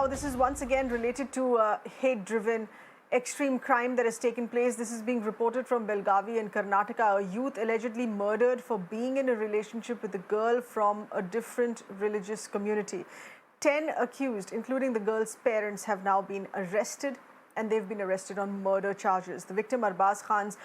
Now, this is once again related to hate-driven extreme crime that has taken place. This is being reported from Belagavi in Karnataka. A youth allegedly murdered for being in a relationship with a girl from a different religious community. 10 accused, including the girl's parents, have now been arrested, and they've been arrested on murder charges. The victim, Arbaaz Khan's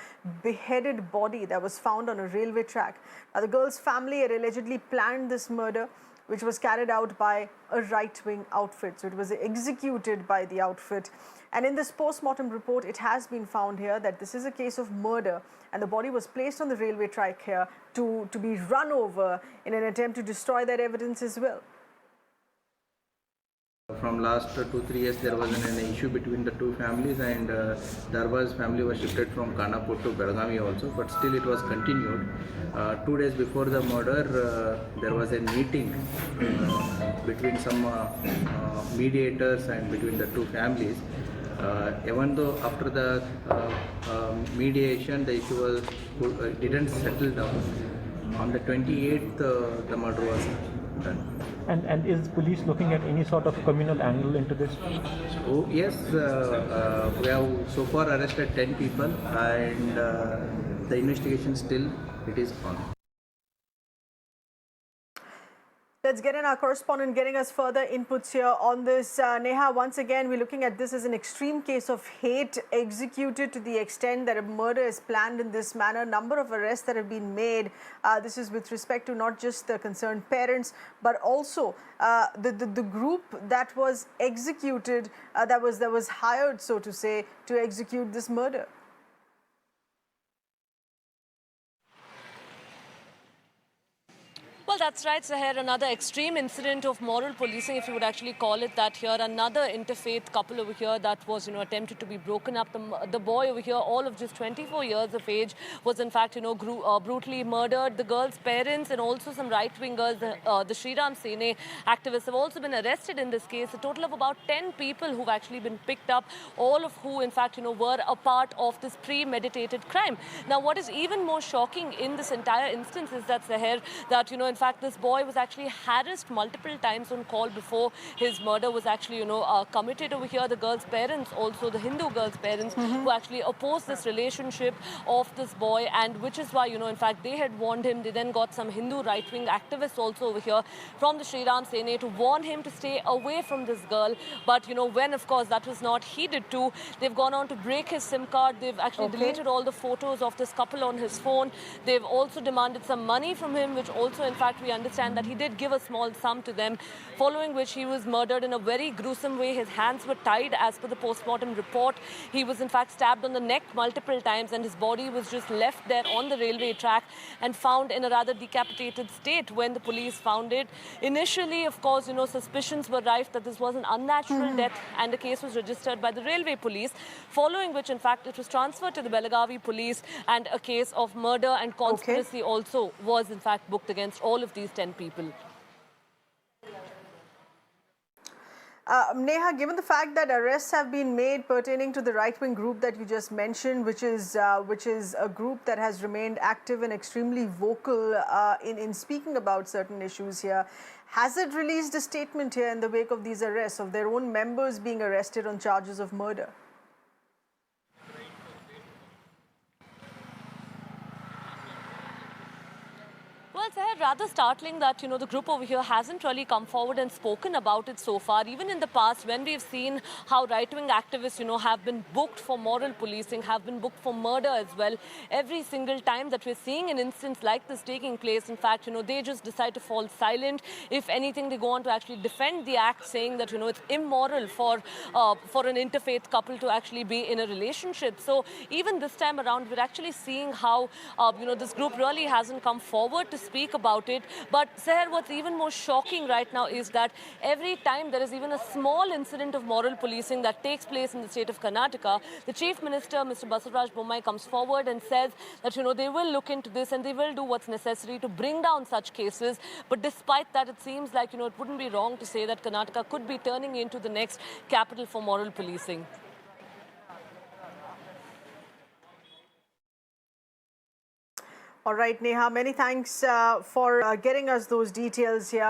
beheaded body that was found on a railway track. Now, the girl's family had allegedly planned this murder, which was carried out by a right-wing outfit. So it was executed by the outfit. And in this post-mortem report, it has been found here that this is a case of murder, and the body was placed on the railway track here to be run over in an attempt to destroy that evidence as well. From last 2-3 years, there was an issue between the two families, and the Arbaaz family was shifted from Karnataka to Belagavi also, but still it was continued. 2 days before the murder, there was a meeting between some mediators and between the two families. Even though after the mediation, the issue was didn't settle down. On the 28th, the murder was done. And is police looking at any sort of communal angle into this? Oh, yes, we have so far arrested 10 people, and the investigation still it is on. Let's get in our correspondent getting us further inputs here on this. Neha, once again, we're looking at this as an extreme case of hate executed to the extent that a murder is planned in this manner. Number of arrests that have been made. This is with respect to not just the concerned parents, but also the group that was executed, that was hired, so to say, to execute this murder. Well, that's right, Sahir. Another extreme incident of moral policing, if you would actually call it that here. Another interfaith couple over here that was, attempted to be broken up. The boy over here, all of just 24 years of age, was in fact, brutally murdered. The girl's parents and also some right-wingers, the Sri Ram Sene activists, have also been arrested in this case. A total of about 10 people who've actually been picked up, all of who, in fact, were a part of this premeditated crime. Now, what is even more shocking in this entire instance is that, Sahir, that, in fact, this boy was actually harassed multiple times on call before his murder was actually, committed over here. The girl's parents, also the Hindu girl's parents, who actually opposed this relationship of this boy, and which is why, in fact, they had warned him. They then got some Hindu right-wing activists also over here from the Sri Ram Sene to warn him to stay away from this girl. But, when, of course, that was not heeded to, they've gone on to break his SIM card. They've actually deleted all the photos of this couple on his phone. They've also demanded some money from him, which also, in fact, we understand that he did give a small sum to them, following which he was murdered in a very gruesome way. His hands were tied as per the post-mortem report. He was in fact stabbed on the neck multiple times, and his body was just left there on the railway track and found in a rather decapitated state when the police found it. Initially, of course, suspicions were rife that this was an unnatural death, and the case was registered by the railway police, following which, in fact, it was transferred to the Belagavi police, and a case of murder and conspiracy also was, in fact, booked against all of these 10 people. Neha, given the fact that arrests have been made pertaining to the right-wing group that you just mentioned, which is a group that has remained active and extremely vocal in speaking about certain issues here, has it released a statement here in the wake of these arrests of their own members being arrested on charges of murder? Well, it's rather startling that, the group over here hasn't really come forward and spoken about it so far. Even in the past, when we've seen how right-wing activists, have been booked for moral policing, have been booked for murder as well, every single time that we're seeing an instance like this taking place, in fact, they just decide to fall silent. If anything, they go on to actually defend the act, saying that, it's immoral for an interfaith couple to actually be in a relationship. So even this time around, we're actually seeing how, this group really hasn't come forward to speak about it. But Seher, what's even more shocking right now is that every time there is even a small incident of moral policing that takes place in the state of Karnataka, the Chief Minister, Mr. Basavaraj Bommai, comes forward and says that, they will look into this and they will do what's necessary to bring down such cases. But despite that, it seems like, it wouldn't be wrong to say that Karnataka could be turning into the next capital for moral policing. All right, Neha, many thanks for getting us those details here.